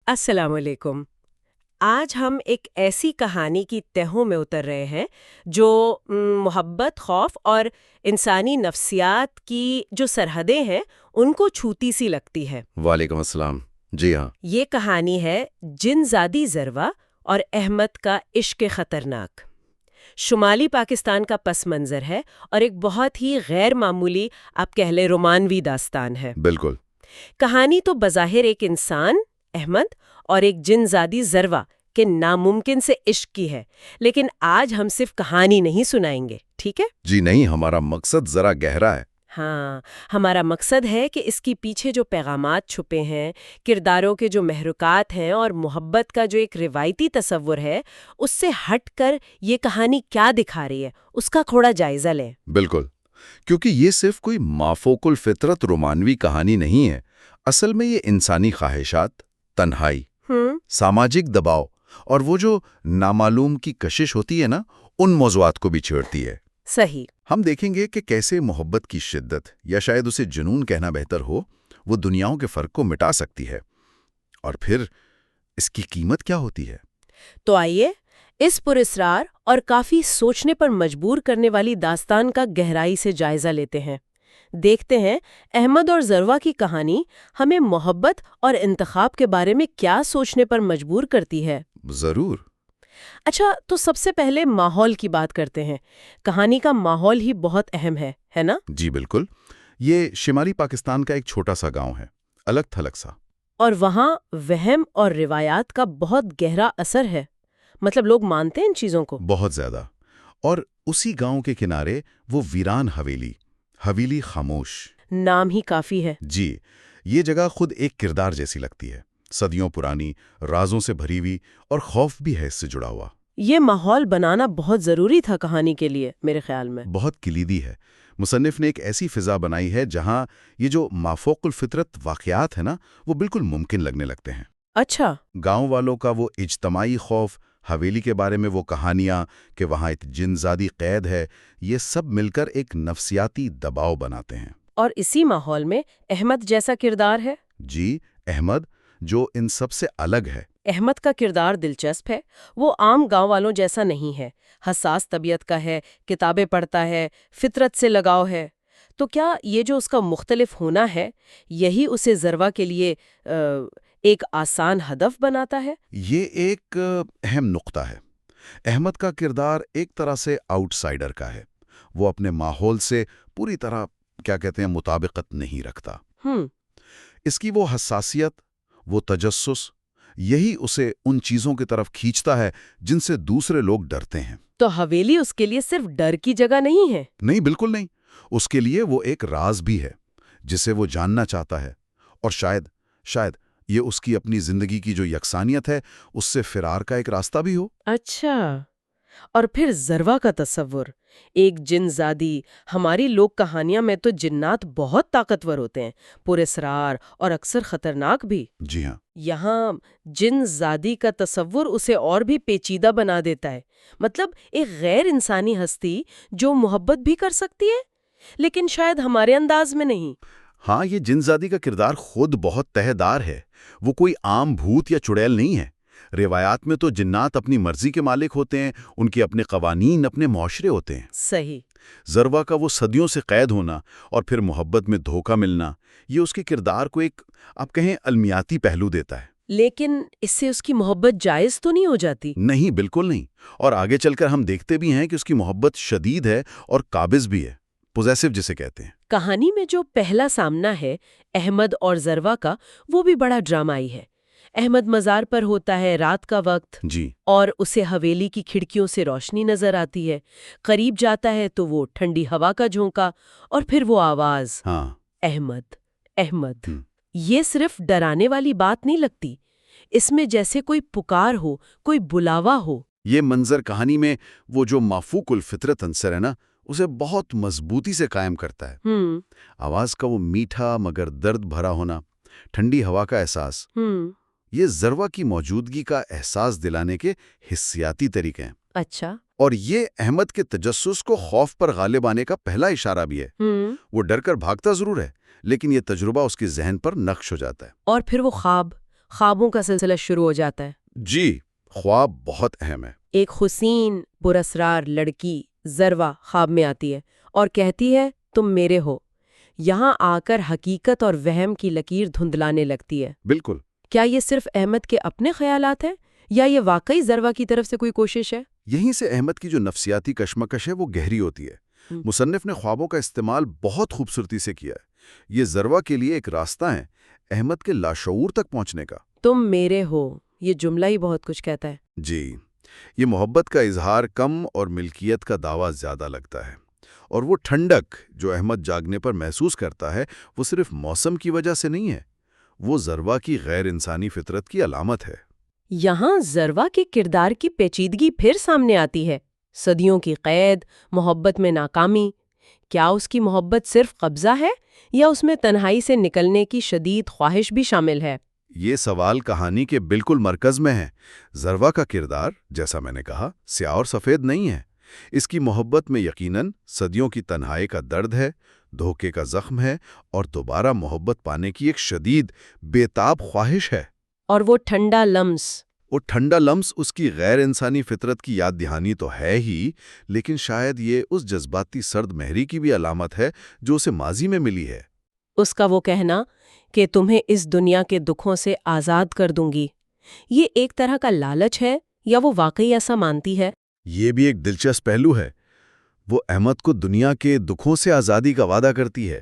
السلام علیکم۔ آج ہم ایک ایسی کہانی کی تہوں میں اتر رہے ہیں جو محبت، خوف اور انسانی نفسیات کی جو سرحدیں ہیں ان کو چھوتی سی لگتی ہے۔ وعلیکم السلام۔ جی ہاں، یہ کہانی ہے جن زادی ذروہ اور احمد کا عشق خطرناک۔ شمالی پاکستان کا پس منظر ہے اور ایک بہت ہی غیر معمولی، آپ کہہ لیں، رومانوی داستان ہے۔ بالکل۔ کہانی تو بظاہر ایک انسان احمد اور ایک جن زادی ذروہ کے ناممکن سے عشق کی ہے، لیکن آج ہم صرف کہانی نہیں سنائیں گے، ٹھیک ہے؟ جی نہیں، ہمارا مقصد ذرا گہرا ہے۔ ہاں، ہمارا مقصد ہے کہ اس کی پیچھے جو پیغامات چھپے ہیں، کرداروں کے جو محرکات ہیں اور محبت کا جو ایک روایتی تصور ہے، اس سے ہٹ کر یہ کہانی کیا دکھا رہی ہے، اس کا تھوڑا جائزہ لیں۔ بالکل، کیونکہ یہ صرف کوئی مافوق الفطرت رومانوی کہانی نہیں ہے۔ اصل میں یہ انسانی خواہشات، تنہائی، سماجک دباؤ اور وہ جو نامعلوم کی کشش ہوتی ہے نا، ان موضوعات کو بھی چھیڑتی ہے۔ صحیح۔ ہم دیکھیں گے کہ کیسے محبت کی شدت، یا شاید اسے جنون کہنا بہتر ہو، وہ دنیاؤں کے فرق کو مٹا سکتی ہے، اور پھر اس کی قیمت کیا ہوتی ہے۔ تو آئیے اس پراسرار اور کافی سوچنے پر مجبور کرنے والی داستان کا گہرائی سے جائزہ لیتے ہیں۔ دیکھتے ہیں احمد اور ذروہ کی کہانی ہمیں محبت اور انتخاب کے بارے میں کیا سوچنے پر مجبور کرتی ہے۔ ضرور۔ اچھا، تو سب سے پہلے ماحول کی بات کرتے ہیں۔ کہانی کا ماحول ہی بہت اہم ہے نا؟ جی بالکل۔ یہ شمالی پاکستان کا ایک چھوٹا سا گاؤں ہے، الگ تھلگ سا۔ اور وہاں وہم اور روایات کا بہت گہرا اثر ہے، مطلب لوگ مانتے ہیں ان چیزوں کو بہت زیادہ۔ اور اسی گاؤں کے کنارے وہ ویران حویلی خاموش۔ نام ہی کافی ہے۔ جی، یہ جگہ خود ایک کردار جیسی لگتی ہے، صدیوں پرانی، رازوں سے بھری ہوئی، اور خوف بھی ہے اس سے جڑا ہوا۔ یہ ماحول بنانا بہت ضروری تھا کہانی کے لیے، میرے خیال میں۔ بہت کلیدی ہے۔ مصنف نے ایک ایسی فضا بنائی ہے جہاں یہ جو مافوق الفطرت واقعات ہیں نا، وہ بالکل ممکن لگنے لگتے ہیں۔ اچھا۔ گاؤں والوں کا وہ اجتماعی خوف، حویلی کے بارے میں وہ کہانیاں کہ وہاں ایک جن زادی قید ہے، یہ سب مل کر ایک نفسیاتی دباؤ بناتے ہیں۔ اور اسی ماحول میں احمد جیسا کردار ہے۔ جی، احمد، جو ان سب سے الگ ہے۔ احمد کا کردار دلچسپ ہے۔ وہ عام گاؤں والوں جیسا نہیں ہے، حساس طبیعت کا ہے، کتابیں پڑھتا ہے، فطرت سے لگاؤ ہے۔ تو کیا یہ جو اس کا مختلف ہونا ہے، یہی اسے ذروہ کے لیے ایک آسان ہدف بناتا ہے؟ یہ ایک اہم نقطہ ہے۔ احمد کا کردار ایک طرح سے آؤٹ سائیڈر کا ہے۔ وہ اپنے ماحول سے پوری طرح مطابقت نہیں رکھتا۔ اس کی وہ حساسیت، وہ تجسس، یہی اسے ان چیزوں کی طرف کھینچتا ہے جن سے دوسرے لوگ ڈرتے ہیں۔ تو حویلی اس کے لیے صرف ڈر کی جگہ نہیں ہے؟ نہیں، بالکل نہیں۔ اس کے لیے وہ ایک راز بھی ہے جسے وہ جاننا چاہتا ہے، اور شاید یہ اس کی اپنی زندگی کی جو یکسانیت ہے، اس سے فرار کا ایک راستہ بھی ہو۔ اچھا۔ اور پھر ذروہ کا تصور، ایک جن زادی۔ ہماری لوک کہانیاں میں تو جنات بہت طاقتور ہوتے ہیں، پراسرار اور اکثر خطرناک بھی۔ جی ہاں۔ یہاں جن زادی کا تصور اسے اور بھی پیچیدہ بنا دیتا ہے۔ مطلب ایک غیر انسانی ہستی جو محبت بھی کر سکتی ہے، لیکن شاید ہمارے انداز میں نہیں۔ ہاں، یہ جن زادی کا کردار خود بہت تہہ دار ہے۔ وہ کوئی عام بھوت یا چڑیل نہیں ہے۔ روایات میں تو جنات اپنی مرضی کے مالک ہوتے ہیں، ان کے اپنے قوانین، اپنے معاشرے ہوتے ہیں۔ صحیح۔ ذروہ کا وہ صدیوں سے قید ہونا اور پھر محبت میں دھوکہ ملنا، یہ اس کے کردار کو ایک، آپ کہیں، المیاتی پہلو دیتا ہے۔ لیکن اس سے اس کی محبت جائز تو نہیں ہو جاتی؟ نہیں، بالکل نہیں۔ اور آگے چل کر ہم دیکھتے بھی ہیں کہ اس کی محبت شدید ہے اور قابض بھی ہے، پوزیسو جسے کہتے ہیں۔ کہانی میں جو پہلا سامنا ہے احمد اور ذروہ کا، وہ بھی بڑا ڈرامائی ہے۔ احمد مزار پر ہوتا ہے رات کا وقت، جی، اور اسے حویلی کی کھڑکیوں سے روشنی نظر آتی ہے۔ قریب جاتا ہے تو وہ ٹھنڈی ہوا کا جھونکا، اور پھر وہ آواز، ہاں، احمد احمد۔ یہ صرف ڈرانے والی بات نہیں لگتی، اس میں جیسے کوئی پکار ہو، کوئی بلاوا ہو۔ یہ منظر کہانی میں وہ جو مافوق الفطرت عنصر ہے نا، اسے بہت مضبوطی سے قائم کرتا ہے۔ آواز کا وہ میٹھا مگر درد بھرا ہونا، ٹھنڈی ہوا کا احساس، یہ ذروہ کی موجودگی کا احساس دلانے کے حسیاتی طریقے ہیں۔ اچھا۔ اور یہ احمد کے تجسس کو خوف پر غالب آنے کا پہلا اشارہ بھی ہے۔ وہ ڈر کر بھاگتا ضرور ہے، لیکن یہ تجربہ اس کے ذہن پر نقش ہو جاتا ہے۔ اور پھر وہ خواب، خوابوں کا سلسلہ شروع ہو جاتا ہے۔ جی، خواب بہت اہم ہے۔ ایک حسین پراسرار لڑکی ذروہ خواب میں آتی ہے اور کہتی ہے تم میرے ہو۔ یہاں آ کر حقیقت اور وہم کی لکیر دھندلانے لگتی ہے۔ بالکل۔ کیا یہ صرف احمد کے اپنے خیالات ہیں یا یہ واقعی ذروہ کی طرف سے کوئی کوشش ہے؟ یہیں سے احمد کی جو نفسیاتی کشمکش ہے وہ گہری ہوتی ہے۔ مصنف نے خوابوں کا استعمال بہت خوبصورتی سے کیا ہے۔ یہ ذروہ کے لیے ایک راستہ ہے احمد کے لاشعور تک پہنچنے کا۔ تم میرے ہو، یہ جملہ ہی بہت کچھ کہتا ہے۔ جی، یہ محبت کا اظہار کم اور ملکیت کا دعویٰ زیادہ لگتا ہے، اور وہ ٹھنڈک جو احمد جاگنے پر محسوس کرتا ہے وہ صرف موسم کی وجہ سے نہیں ہے، وہ ذروہ کی غیر انسانی فطرت کی علامت ہے۔ یہاں ذروہ کے کردار کی پیچیدگی پھر سامنے آتی ہے۔ صدیوں کی قید، محبت میں ناکامی۔ کیا اس کی محبت صرف قبضہ ہے یا اس میں تنہائی سے نکلنے کی شدید خواہش بھی شامل ہے؟ یہ سوال کہانی کے بالکل مرکز میں ہے۔ ذروہ کا کردار، جیسا میں نے کہا، سیاہ اور سفید نہیں ہے۔ اس کی محبت میں یقیناً صدیوں کی تنہائی کا درد ہے، دھوکے کا زخم ہے، اور دوبارہ محبت پانے کی ایک شدید بے تاب خواہش ہے۔ اور وہ ٹھنڈا لمس اس کی غیر انسانی فطرت کی یاد دہانی تو ہے ہی، لیکن شاید یہ اس جذباتی سرد مہری کی بھی علامت ہے جو اسے ماضی میں ملی ہے۔ اس کا وہ کہنا کہ تمہیں اس دنیا کے دکھوں سے آزاد کر دوں گی، یہ ایک طرح کا لالچ ہے یا وہ واقعی ایسا مانتی ہے؟ یہ بھی ایک دلچسپ پہلو ہے۔ وہ احمد کو دنیا کے دکھوں سے آزادی کا وعدہ کرتی ہے۔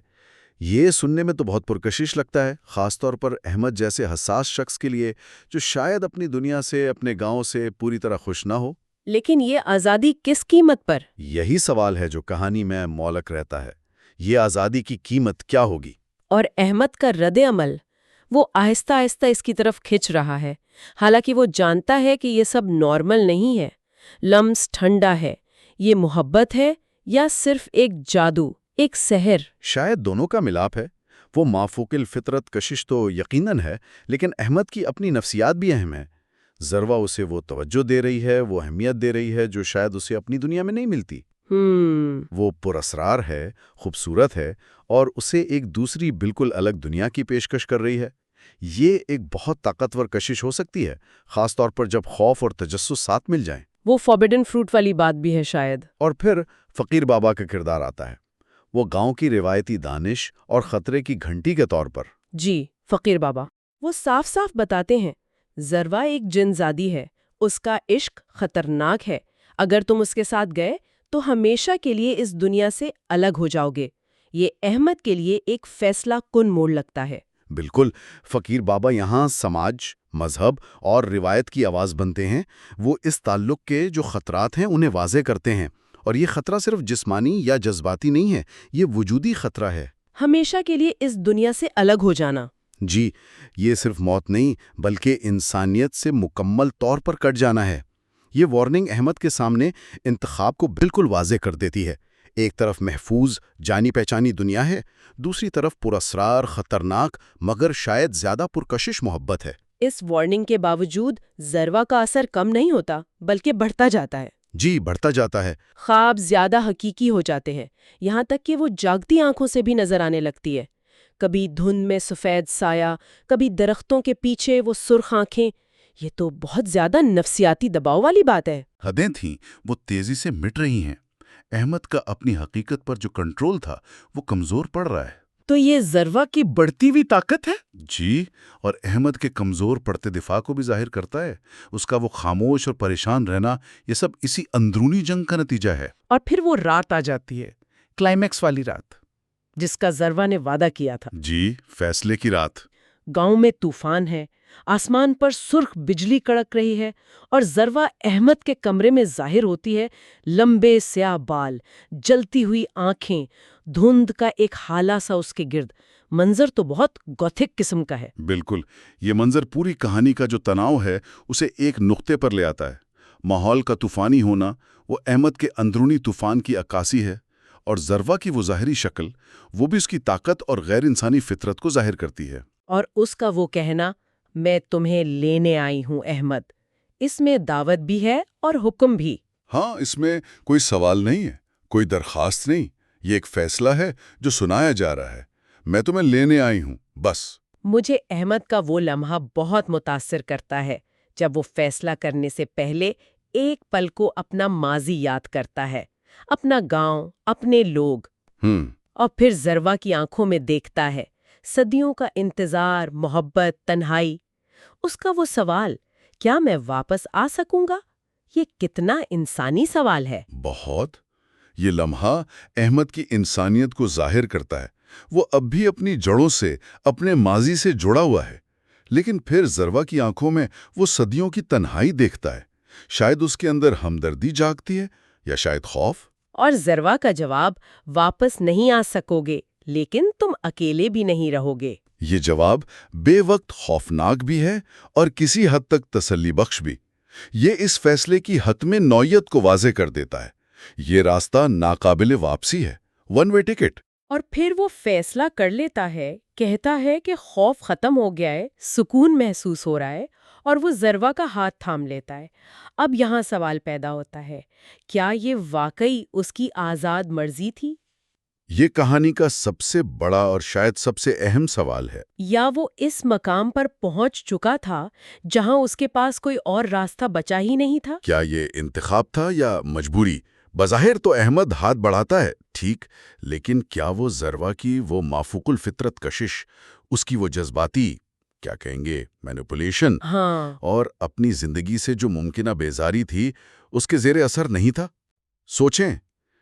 یہ سننے میں تو بہت پرکشش لگتا ہے، خاص طور پر احمد جیسے حساس شخص کے لیے جو شاید اپنی دنیا سے، اپنے گاؤں سے پوری طرح خوش نہ ہو۔ لیکن یہ آزادی کس قیمت پر؟ یہی سوال ہے جو کہانی میں مولک رہتا ہے۔ یہ آزادی کی قیمت کیا ہوگی؟ اور احمد کا رد عمل، وہ آہستہ آہستہ اس کی طرف کھنچ رہا ہے، حالانکہ وہ جانتا ہے کہ یہ سب نارمل نہیں ہے۔ لمس ٹھنڈا ہے، یہ محبت ہے یا صرف ایک جادو، ایک سحر؟ شاید دونوں کا ملاپ ہے۔ وہ مافوق الفطرت کشش تو یقیناً ہے، لیکن احمد کی اپنی نفسیات بھی اہم ہے۔ ذروہ اسے وہ توجہ دے رہی ہے، وہ اہمیت دے رہی ہے جو شاید اسے اپنی دنیا میں نہیں ملتی۔ وہ پراسرار ہے، خوبصورت ہے، اور اسے ایک دوسری بالکل الگ دنیا کی پیشکش کر رہی ہے۔ یہ ایک بہت طاقتور کشش ہو سکتی ہے، خاص طور پر جب خوف اور تجسس ساتھ مل جائیں۔ وہ فاربیڈن فروٹ والی بات بھی ہے شاید۔ اور پھر فقیر بابا کا کردار آتا ہے، وہ گاؤں کی روایتی دانش اور خطرے کی گھنٹی کے طور پر۔ جی، فقیر بابا وہ صاف صاف بتاتے ہیں ذروہ ایک جن زادی ہے، اس کا عشق خطرناک ہے، اگر تم اس کے ساتھ گئے تو ہمیشہ کے لیے اس دنیا سے الگ ہو جاؤ گے۔ یہ احمد کے لیے ایک فیصلہ کن موڑ لگتا ہے۔ بالکل، فقیر بابا یہاں سماج، مذہب اور روایت کی آواز بنتے ہیں۔ وہ اس تعلق کے جو خطرات ہیں انہیں واضح کرتے ہیں، اور یہ خطرہ صرف جسمانی یا جذباتی نہیں ہے، یہ وجودی خطرہ ہے۔ ہمیشہ کے لیے اس دنیا سے الگ ہو جانا۔ جی، یہ صرف موت نہیں بلکہ انسانیت سے مکمل طور پر کٹ جانا ہے۔ یہ وارننگ احمد کے سامنے انتخاب کو بالکل واضح کر دیتی ہے۔ ایک طرف محفوظ، جانی پہچانی دنیا ہے، دوسری طرف پراسرار، خطرناک مگر شاید زیادہ پرکشش محبت ہے۔ اس وارننگ کے باوجود ذروہ کا اثر کم نہیں ہوتا بلکہ بڑھتا جاتا ہے۔ جی، بڑھتا جاتا ہے۔ خواب زیادہ حقیقی ہو جاتے ہیں، یہاں تک کہ وہ جاگتی آنکھوں سے بھی نظر آنے لگتی ہے۔ کبھی دھند میں سفید سایہ، کبھی درختوں کے پیچھے وہ سرخ آنکھیں۔ یہ تو بہت زیادہ نفسیاتی دباؤ والی بات ہے۔ حدیں تھیں، وہ تیزی سے مٹ رہی ہیں۔ احمد کا اپنی حقیقت پر جو کنٹرول تھا وہ کمزور پڑ رہا ہے۔ تو یہ ذروہ کی بڑھتی ہوئی طاقت ہے؟ جی، اور احمد کے کمزور پڑتے دفاع کو بھی ظاہر کرتا ہے۔ اس کا وہ خاموش اور پریشان رہنا، یہ سب اسی اندرونی جنگ کا نتیجہ ہے۔ اور پھر وہ رات آ جاتی ہے، کلائمیکس والی رات جس کا ذروہ نے وعدہ کیا تھا۔ جی، فیصلے کی رات۔ گاؤں میں طوفان ہے، آسمان پر سرخ بجلی کڑک رہی ہے، اور ذروہ احمد کے کمرے میں ظاہر ہوتی ہے۔ لمبے سیاہ بال، جلتی ہوئی آنکھیں، دھند کا ایک حالہ سا اس کے گرد۔ منظر تو بہت گوتھک قسم کا ہے۔ بالکل، یہ منظر پوری کہانی کا جو تناؤ ہے اسے ایک نقطے پر لے آتا ہے۔ ماحول کا طوفانی ہونا وہ احمد کے اندرونی طوفان کی عکاسی ہے، اور ذروہ کی وہ ظاہری شکل وہ بھی اس کی طاقت اور غیر انسانی فطرت کو ظاہر کرتی ہے۔ اور اس کا وہ کہنا، میں تمہیں لینے آئی ہوں احمد، اس میں دعوت بھی ہے اور حکم بھی۔ ہاں، اس میں کوئی سوال نہیں ہے، کوئی درخواست نہیں، یہ ایک فیصلہ ہے جو سنایا جا رہا ہے۔ میں تمہیں لینے آئی ہوں، بس۔ مجھے احمد کا وہ لمحہ بہت متاثر کرتا ہے جب وہ فیصلہ کرنے سے پہلے ایک پل کو اپنا ماضی یاد کرتا ہے، اپنا گاؤں، اپنے لوگ، اور پھر زروا کی آنکھوں میں دیکھتا ہے صدیوں کا انتظار، محبت، تنہائی۔ اس کا وہ سوال، کیا میں واپس آ سکوں گا؟ یہ کتنا انسانی سوال ہے۔ بہت۔ یہ لمحہ احمد کی انسانیت کو ظاہر کرتا ہے۔ وہ اب بھی اپنی جڑوں سے، اپنے ماضی سے جڑا ہوا ہے، لیکن پھر زروا کی آنکھوں میں وہ صدیوں کی تنہائی دیکھتا ہے۔ شاید اس کے اندر ہمدردی جاگتی ہے، یا شاید خوف۔ اور زروا کا جواب، واپس نہیں آ سکو گے، لیکن تم اکیلے بھی نہیں رہو گے۔ یہ جواب بے وقت خوفناک بھی ہے اور کسی حد تک تسلی بخش بھی۔ یہ اس فیصلے کی حتم نوعیت کو واضح کر دیتا ہے۔ یہ راستہ ناقابل واپسی ہے، ون وے ٹکٹ۔ اور پھر وہ فیصلہ کر لیتا ہے، کہتا ہے کہ خوف ختم ہو گیا ہے، سکون محسوس ہو رہا ہے، اور وہ زروا کا ہاتھ تھام لیتا ہے۔ اب یہاں سوال پیدا ہوتا ہے، کیا یہ واقعی اس کی آزاد مرضی تھی؟ یہ کہانی کا سب سے بڑا اور شاید سب سے اہم سوال ہے۔ یا وہ اس مقام پر پہنچ چکا تھا جہاں اس کے پاس کوئی اور راستہ بچا ہی نہیں تھا؟ کیا یہ انتخاب تھا یا مجبوری؟ بظاہر تو احمد ہاتھ بڑھاتا ہے، ٹھیک، لیکن کیا وہ زروا کی وہ مافوق الفطرت کشش، اس کی وہ جذباتی، کیا کہیں گے، مینیپولیشن، اور اپنی زندگی سے جو ممکنہ بیزاری تھی، اس کے زیر اثر نہیں تھا؟ سوچیں،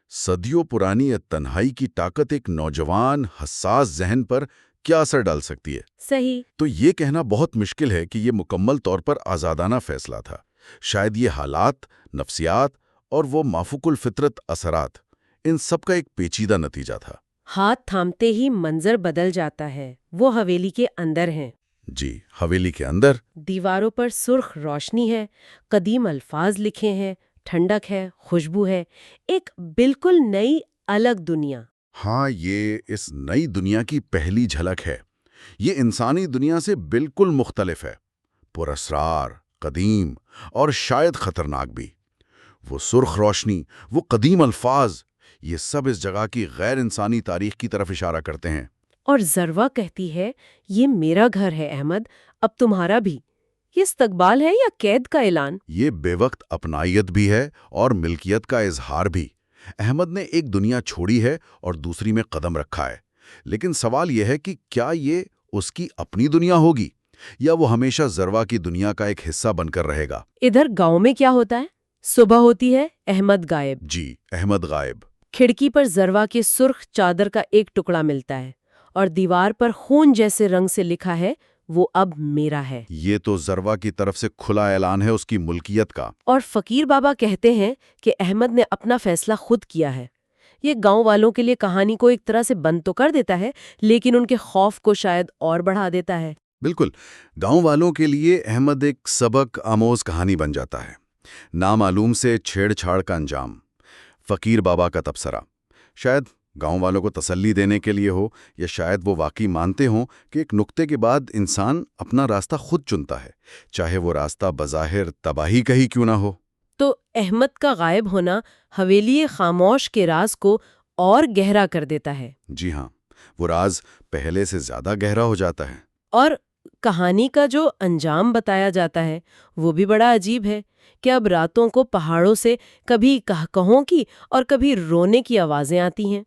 صدیوں پرانی تنہائی کی طاقت ایک نوجوان حساس ذہن پر کیا اثر ڈال سکتی ہے؟ صحیح۔ تو یہ کہنا بہت مشکل ہے کہ یہ مکمل طور پر آزادانہ فیصلہ تھا۔ شاید یہ حالات، نفسیات اور وہ مافوق الفطرت اثرات، ان سب کا ایک پیچیدہ نتیجہ تھا۔ ہاتھ تھامتے ہی منظر بدل جاتا ہے۔ وہ حویلی کے اندر ہیں۔ جی، حویلی کے اندر۔ دیواروں پر سرخ روشنی ہے، قدیم الفاظ لکھے ہیں، ٹھنڈک ہے، خوشبو ہے، ایک بالکل نئی الگ دنیا۔ ہاں، یہ اس نئی دنیا کی پہلی جھلک ہے۔ یہ انسانی دنیا سے بالکل مختلف ہے، پراسرار، قدیم اور شاید خطرناک بھی۔ وہ سرخ روشنی، وہ قدیم الفاظ، یہ سب اس جگہ کی غیر انسانی تاریخ کی طرف اشارہ کرتے ہیں۔ اور زروا کہتی ہے، یہ میرا گھر ہے احمد، اب تمہارا بھی۔ یہ استقبال ہے یا قید کا اعلان؟ یہ بے وقت اپنائیت بھی ہے اور ملکیت کا اظہار بھی۔ احمد نے ایک دنیا چھوڑی ہے اور دوسری میں قدم رکھا ہے، لیکن سوال یہ ہے کہ کیا یہ اس کی اپنی دنیا ہوگی یا وہ ہمیشہ زروا کی دنیا کا ایک حصہ بن کر رہے گا؟ ادھر گاؤں میں کیا ہوتا ہے؟ صبح ہوتی ہے، احمد غائب۔ جی، احمد غائب۔ کھڑکی پر زروا کے سرخ چادر کا ایک ٹکڑا ملتا ہے، اور دیوار پر خون جیسے رنگ سے لکھا ہے، وہ اب میرا ہے۔ یہ تو زروا کی طرف سے کھلا اعلان ہے اس کی ملکیت کا۔ اور فقیر بابا کہتے ہیں کہ احمد نے اپنا فیصلہ خود کیا ہے۔ یہ گاؤں والوں کے لیے کہانی کو ایک طرح سے بند تو کر دیتا ہے، لیکن ان کے خوف کو شاید اور بڑھا دیتا ہے۔ بالکل، گاؤں والوں کے لیے احمد ایک سبق آموز کہانی بن جاتا ہے۔ نامعلوم سے چھیڑ چھاڑ کا انجام، فقیر بابا کا تبصرہ، شاید گاؤں والوں کو تسلی دینے کے لیے ہو، یا شاید وہ واقعی مانتے ہوں کہ ایک نقطے کے بعد انسان اپنا راستہ خود چنتا ہے، چاہے وہ راستہ بظاہر تباہی کا ہی کیوں نہ ہو۔ تو احمد کا غائب ہونا حویلی خاموش کے راز کو اور گہرا کر دیتا ہے۔ جی ہاں، وہ راز پہلے سے زیادہ گہرا ہو جاتا ہے۔ اور کہانی کا جو انجام بتایا جاتا ہے وہ بھی بڑا عجیب ہے کہ اب راتوں کو پہاڑوں سے کبھی کہکہوں کی اور کبھی رونے کی آوازیں آتی ہیں۔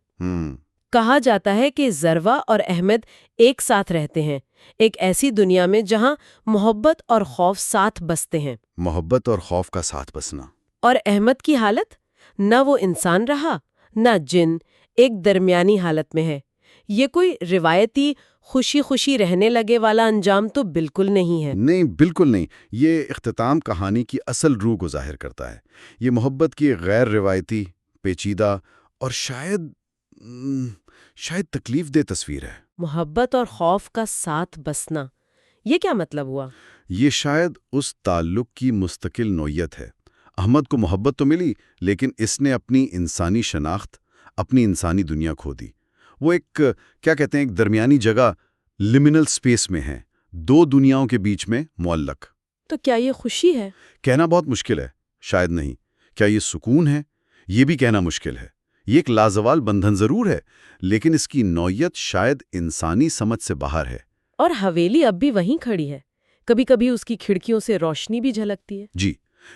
کہا جاتا ہے کہ زروا اور احمد ایک ساتھ رہتے ہیں، ایک ایسی دنیا میں جہاں محبت اور خوف ساتھ بستے ہیں۔ محبت اور خوف کا ساتھ بسنا۔ اور احمد کی حالت، نہ وہ انسان رہا نہ جن، ایک درمیانی حالت میں ہے۔ یہ کوئی روایتی خوشی خوشی رہنے لگے والا انجام تو بالکل نہیں ہے۔ نہیں، بالکل نہیں۔ یہ اختتام کہانی کی اصل روح کو ظاہر کرتا ہے۔ یہ محبت کی غیر روایتی، پیچیدہ اور شاید تکلیف دہ تصویر ہے۔ محبت اور خوف کا ساتھ بسنا، یہ کیا مطلب ہوا؟ یہ شاید اس تعلق کی مستقل نوعیت ہے۔ احمد کو محبت تو ملی، لیکن اس نے اپنی انسانی شناخت، اپنی انسانی دنیا کھو دی۔ وہ ایک، کیا کہتے ہیں، ایک درمیانی جگہ، لمنل سپیس میں ہے، دو دنیاؤں کے بیچ میں معلق۔ تو کیا یہ خوشی ہے؟ کہنا بہت مشکل ہے، شاید نہیں۔ کیا یہ سکون ہے؟ یہ بھی کہنا مشکل ہے۔ یہ ایک لازوال بندھن ضرور ہے، لیکن اس کی نوعیت شاید انسانی سمجھ سے باہر ہے۔ اور حویلی اب بھی وہیں کھڑی ہے، کبھی کبھی اس کی کھڑکیوں سے روشنی بھی جھلکتی ہے۔ جی،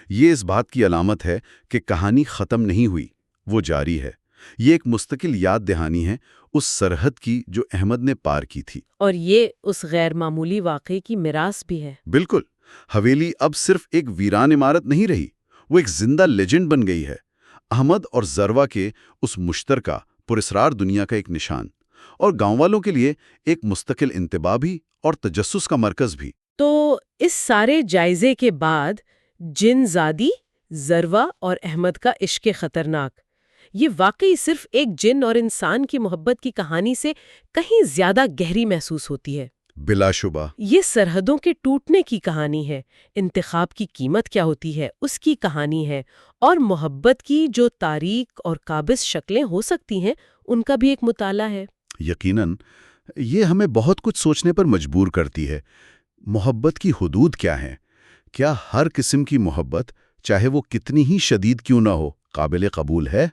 یہ اس بات کی علامت ہے کہ کہانی ختم نہیں ہوئی، وہ جاری ہے۔ یہ ایک مستقل یاد دہانی ہے اس سرحد کی جو احمد نے پار کی تھی۔ اور یہ اس غیر معمولی واقعے کی میراث بھی ہے۔ بالکل، حویلی اب صرف ایک ویران عمارت نہیں رہی، وہ ایک زندہ لیجنڈ بن گئی ہے، احمد اور ذروہ کے اس مشترکہ پراسرار دنیا کا ایک نشان، اور گاؤں والوں کے لیے ایک مستقل انتباہ بھی اور تجسس کا مرکز بھی۔ تو اس سارے جائزے کے بعد جن زادی، ذروہ اور احمد کا عشق خطرناک، یہ واقعی صرف ایک جن اور انسان کی محبت کی کہانی سے کہیں زیادہ گہری محسوس ہوتی ہے۔ بلا شبہ یہ سرحدوں کے ٹوٹنے کی کہانی ہے، انتخاب کی قیمت کیا ہوتی ہے اس کی کہانی ہے، اور محبت کی جو تاریک اور قابض شکلیں ہو سکتی ہیں ان کا بھی ایک مطالعہ ہے۔ یقیناً یہ ہمیں بہت کچھ سوچنے پر مجبور کرتی ہے۔ محبت کی حدود کیا ہیں؟ کیا ہر قسم کی محبت، چاہے وہ کتنی ہی شدید کیوں نہ ہو، قابل قبول ہے؟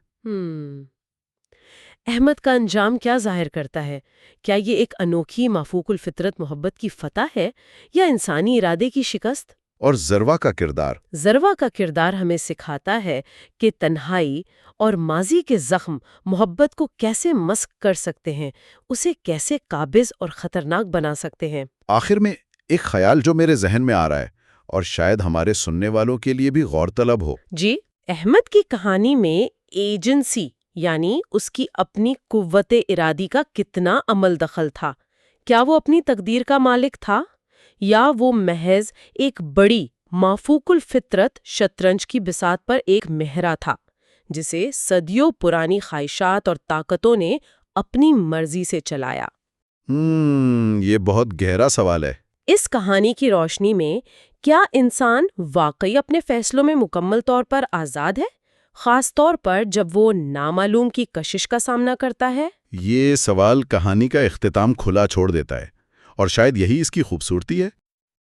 احمد کا انجام کیا ظاہر کرتا ہے؟ کیا یہ ایک انوکھی مافوق الفطرت محبت کی فتح ہے یا انسانی ارادے کی شکست؟ اور ذروہ کا کردار؟ ذروہ کا کردار ہمیں سکھاتا ہے کہ تنہائی اور ماضی کے زخم محبت کو کیسے مسخ کر سکتے ہیں، اسے کیسے قابض اور خطرناک بنا سکتے ہیں۔ آخر میں ایک خیال جو میرے ذہن میں آ رہا ہے اور شاید ہمارے سننے والوں کے لیے بھی غور طلب ہو۔ جی، احمد کی کہانی میں ایجنسی یعنی اس کی اپنی قوت ارادی کا کتنا عمل دخل تھا؟ کیا وہ اپنی تقدیر کا مالک تھا یا وہ محض ایک بڑی مافوق الفطرت شطرنج کی بساط پر ایک مہرہ تھا جسے صدیوں پرانی خواہشات اور طاقتوں نے اپنی مرضی سے چلایا؟ یہ بہت گہرا سوال ہے۔ اس کہانی کی روشنی میں کیا انسان واقعی اپنے فیصلوں میں مکمل طور پر آزاد ہے، خاص طور پر جب وہ نامعلوم کی کشش کا سامنا کرتا ہے؟ یہ سوال کہانی کا اختتام کھلا چھوڑ دیتا ہے، اور شاید یہی اس کی خوبصورتی ہے۔